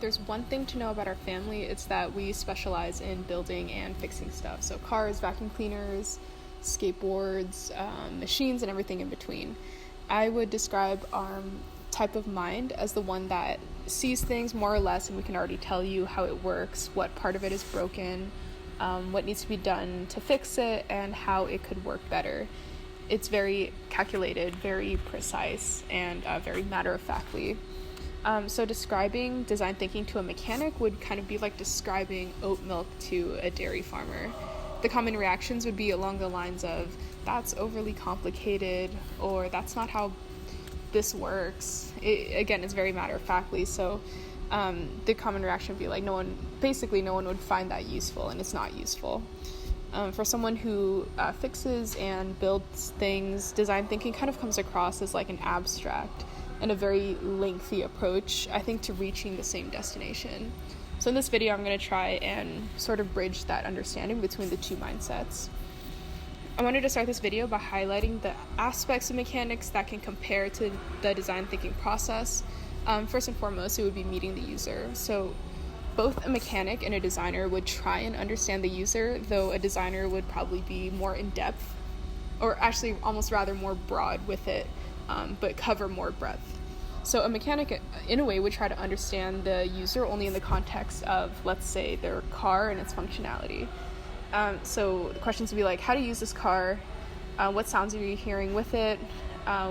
there's one thing to know about our family, it's that we specialize in building and fixing stuff. So cars, vacuum cleaners, skateboards, machines, and everything in between. I would describe our type of mind as the one that sees things more or less, and we can already tell you how it works, what part of it is broken, what needs to be done to fix it, and how it could work better. It's very calculated, very precise, and very matter-of-factly. So describing design thinking to a mechanic would kind of be like describing oat milk to a dairy farmer. The common reactions would be along the lines of, that's overly complicated, or that's not how this works. It's very matter-of-factly, so the common reaction would be like, no one would find that useful, and it's not useful. For someone who fixes and builds things, design thinking kind of comes across as like an abstract and a very lengthy approach, I think, to reaching the same destination. So in this video, I'm going to try and sort of bridge that understanding between the two mindsets. I wanted to start this video by highlighting the aspects of mechanics that can compare to the design thinking process. First and foremost, it would be meeting the user. So both a mechanic and a designer would try and understand the user, though a designer would probably be more in-depth, or actually almost rather more broad with it, but cover more breadth. So a mechanic, in a way, would try to understand the user only in the context of, let's say, their car and its functionality. So the questions would be like, how to use this car? What sounds are you hearing with it?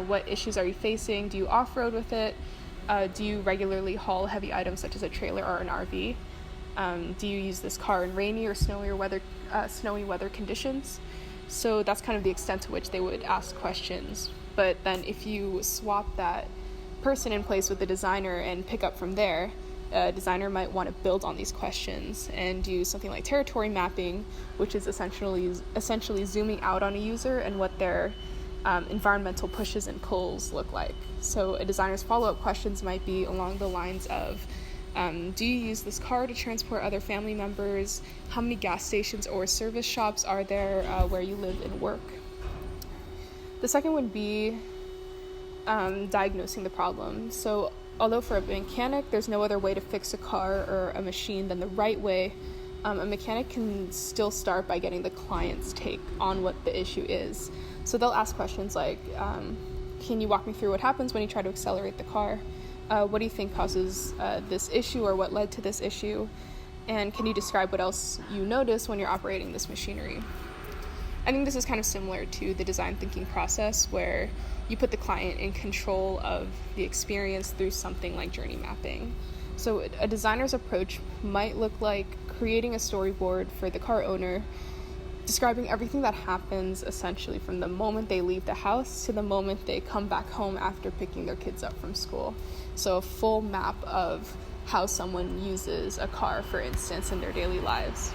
What issues are you facing? Do you off-road with it? Do you regularly haul heavy items such as a trailer or an RV? Do you use this car in rainy or snowy weather conditions? So that's kind of the extent to which they would ask questions. But then if you swap that person in place with the designer and pick up from there, a designer might want to build on these questions and do something like territory mapping, which is essentially zooming out on a user and what their environmental pushes and pulls look like. So a designer's follow-up questions might be along the lines of, do you use this car to transport other family members? How many gas stations or service shops are there where you live and work? The second would be diagnosing the problem. So although for a mechanic there's no other way to fix a car or a machine than the right way, a mechanic can still start by getting the client's take on what the issue is. So they'll ask questions like, can you walk me through what happens when you try to accelerate the car? What do you think causes this issue, or what led to this issue? And can you describe what else you notice when you're operating this machinery? I think this is kind of similar to the design thinking process, where you put the client in control of the experience through something like journey mapping. So a designer's approach might look like creating a storyboard for the car owner, describing everything that happens essentially from the moment they leave the house to the moment they come back home after picking their kids up from school. So a full map of how someone uses a car, for instance, in their daily lives.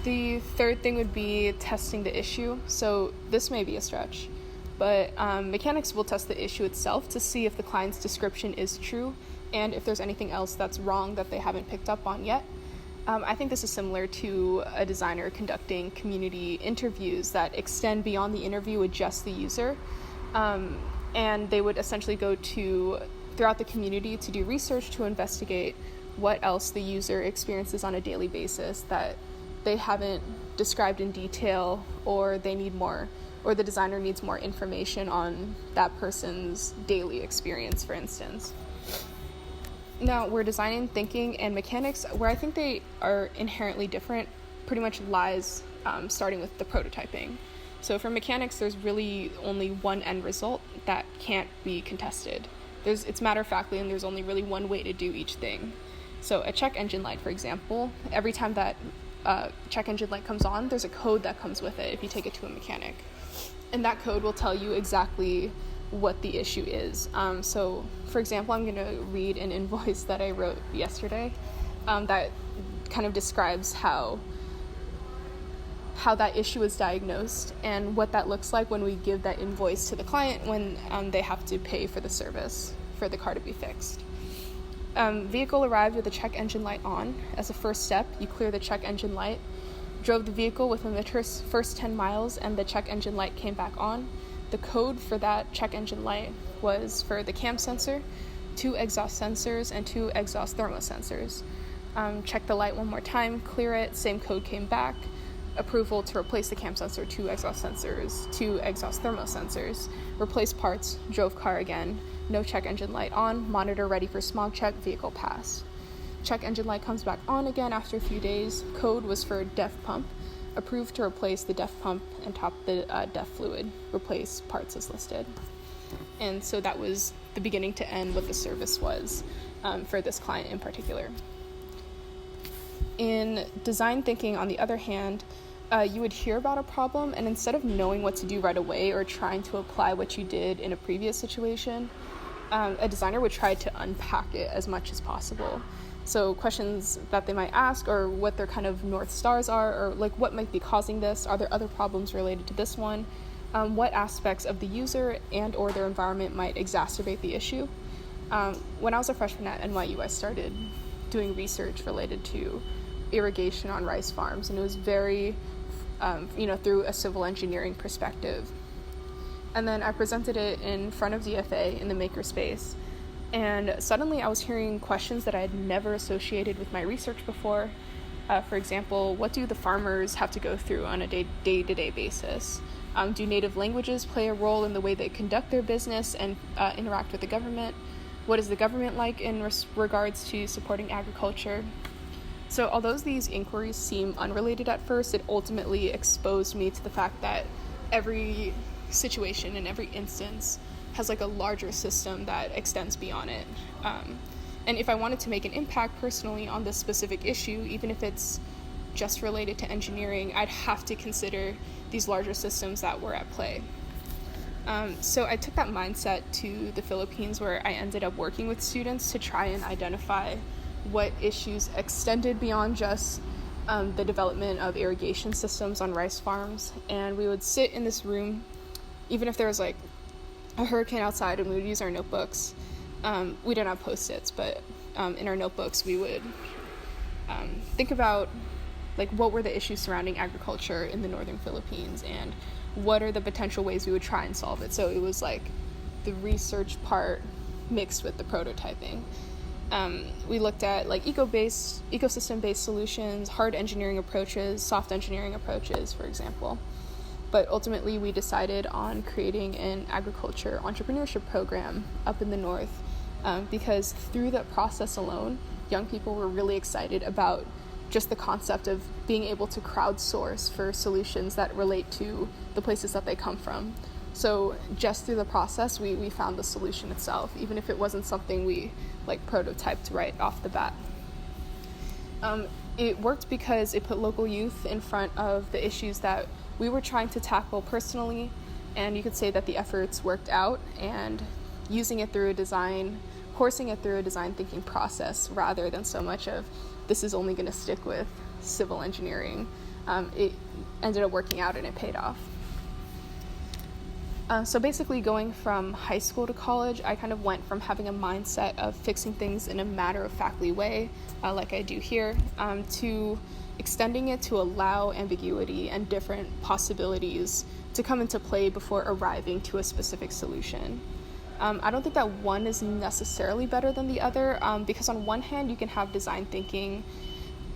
The third thing would be testing the issue. So this may be a stretch, but mechanics will test the issue itself to see if the client's description is true and if there's anything else that's wrong that they haven't picked up on yet. I think this is similar to a designer conducting community interviews that extend beyond the interview with just the user, and they would essentially go throughout the community to do research to investigate what else the user experiences on a daily basis that they haven't described in detail, or they need more, or the designer needs more information on that person's daily experience, for instance. Now, where design thinking and mechanics, where I think they are inherently different, pretty much lies starting with the prototyping. So for mechanics, there's really only one end result that can't be contested. It's matter-of-factly, and there's only really one way to do each thing. So a check engine light, for example, every time that check engine light comes on, there's a code that comes with it if you take it to a mechanic. And that code will tell you exactly what the issue is. So, for example, I'm going to read an invoice that I wrote yesterday that kind of describes how that issue is diagnosed and what that looks like when we give that invoice to the client when they have to pay for the service for the car to be fixed. Vehicle arrived with the check engine light on. As a first step, you clear the check engine light, drove the vehicle within the first 10 miles, and the check engine light came back on. The code for that check engine light was for the cam sensor, 2 exhaust sensors, and 2 exhaust thermosensors. Check the light one more time, clear it, same code came back. Approval to replace the cam sensor, 2 exhaust sensors, 2 exhaust thermosensors. Replace parts, drove car again. No check engine light on, monitor ready for smog check, vehicle passed. Check engine light comes back on again after a few days. Code was for DEF pump. Approved to replace the DEF pump and top the DEF fluid. Replace parts as listed. And so that was the beginning to end what the service was for this client in particular. In design thinking, on the other hand, you would hear about a problem, and instead of knowing what to do right away or trying to apply what you did in a previous situation, a designer would try to unpack it as much as possible. So questions that they might ask, or what their kind of North Stars are, or like what might be causing this, are there other problems related to this one, what aspects of the user and or their environment might exacerbate the issue. When I was a freshman at NYU, I started doing research related to irrigation on rice farms, and it was very, through a civil engineering perspective. And then I presented it in front of DFA in the makerspace, and suddenly I was hearing questions that I had never associated with my research before. For example, what do the farmers have to go through on a day-to-day basis? Do native languages play a role in the way they conduct their business and interact with the government? What is the government like in regards to supporting agriculture? So although these inquiries seem unrelated at first, it ultimately exposed me to the fact that every situation and every instance has like a larger system that extends beyond it. And if I wanted to make an impact personally on this specific issue, even if it's just related to engineering, I'd have to consider these larger systems that were at play. So I took that mindset to the Philippines, where I ended up working with students to try and identify what issues extended beyond just the development of irrigation systems on rice farms. And we would sit in this room, even if there was like a hurricane outside, and we would use our notebooks. We didn't have Post-its, but in our notebooks we would think about like what were the issues surrounding agriculture in the northern Philippines, and what are the potential ways we would try and solve it. So it was like the research part mixed with the prototyping. We looked at like ecosystem-based solutions, hard engineering approaches, soft engineering approaches, for example. But ultimately, we decided on creating an agriculture entrepreneurship program up in the north, because through that process alone, young people were really excited about just the concept of being able to crowdsource for solutions that relate to the places that they come from. So just through the process, we found the solution itself, even if it wasn't something we like prototyped right off the bat. It worked because it put local youth in front of the issues that we were trying to tackle personally, and you could say that the efforts worked out, and coursing it through a design thinking process rather than so much of this is only going to stick with civil engineering. It ended up working out and it paid off. So basically, going from high school to college, I kind of went from having a mindset of fixing things in a matter-of-factly way, like I do here, to extending it to allow ambiguity and different possibilities to come into play before arriving to a specific solution. I don't think that one is necessarily better than the other, because on one hand, you can have a design thinking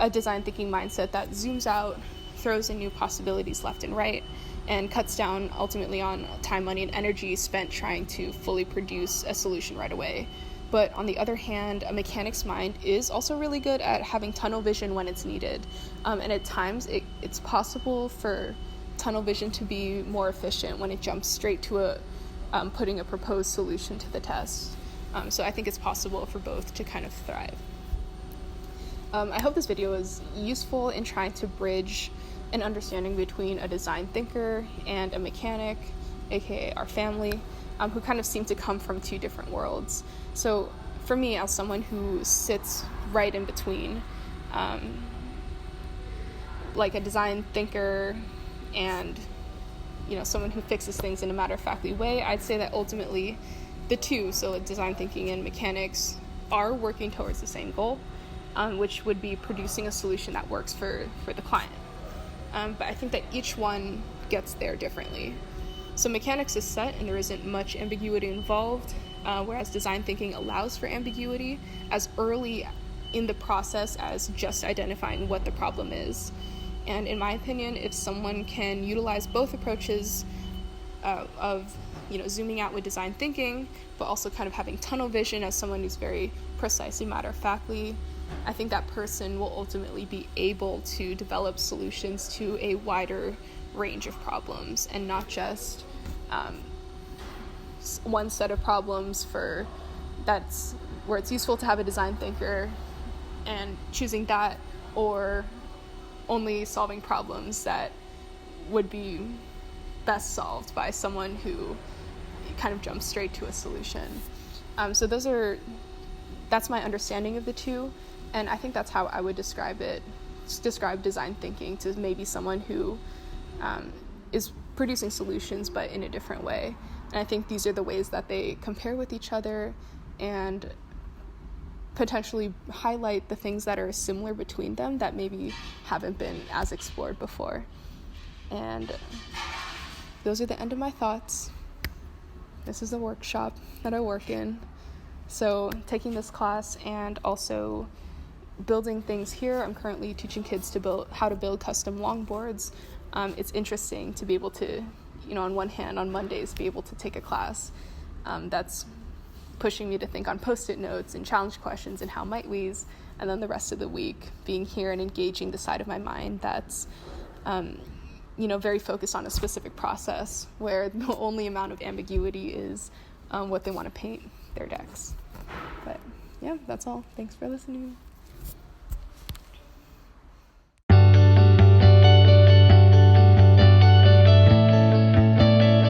mindset that zooms out, throws in new possibilities left and right, and cuts down ultimately on time, money, and energy spent trying to fully produce a solution right away. But on the other hand, a mechanic's mind is also really good at having tunnel vision when it's needed. And at times, it's possible for tunnel vision to be more efficient when it jumps straight to putting a proposed solution to the test. So I think it's possible for both to kind of thrive. I hope this video is useful in trying to bridge an understanding between a design thinker and a mechanic, aka our family, who kind of seem to come from two different worlds. So for me, as someone who sits right in between, like a design thinker and someone who fixes things in a matter-of-factly way, I'd say that ultimately the two, so like design thinking and mechanics, are working towards the same goal, which would be producing a solution that works for the client. But I think that each one gets there differently. So mechanics is set and there isn't much ambiguity involved. whereas design thinking allows for ambiguity as early in the process as just identifying what the problem is. And in my opinion, if someone can utilize both approaches of zooming out with design thinking, but also kind of having tunnel vision as someone who's very precisely matter-of-factly, I think that person will ultimately be able to develop solutions to a wider range of problems, and not just one set of problems that's where it's useful to have a design thinker and choosing that, or only solving problems that would be best solved by someone who kind of jumps straight to a solution. So that's my understanding of the two, and I think that's how I would describe design thinking to maybe someone who is producing solutions but in a different way. And I think these are the ways that they compare with each other and potentially highlight the things that are similar between them that maybe haven't been as explored before. And those are the end of my thoughts. This is a workshop that I work in. So taking this class and also building things here, I'm currently teaching kids how to build custom longboards. It's interesting to be able to, on one hand, on Mondays, be able to take a class that's pushing me to think on Post-it notes and challenge questions and how might we's, and then the rest of the week being here and engaging the side of my mind that's very focused on a specific process where the only amount of ambiguity is what they want to paint their decks. But yeah, that's all. Thanks for listening.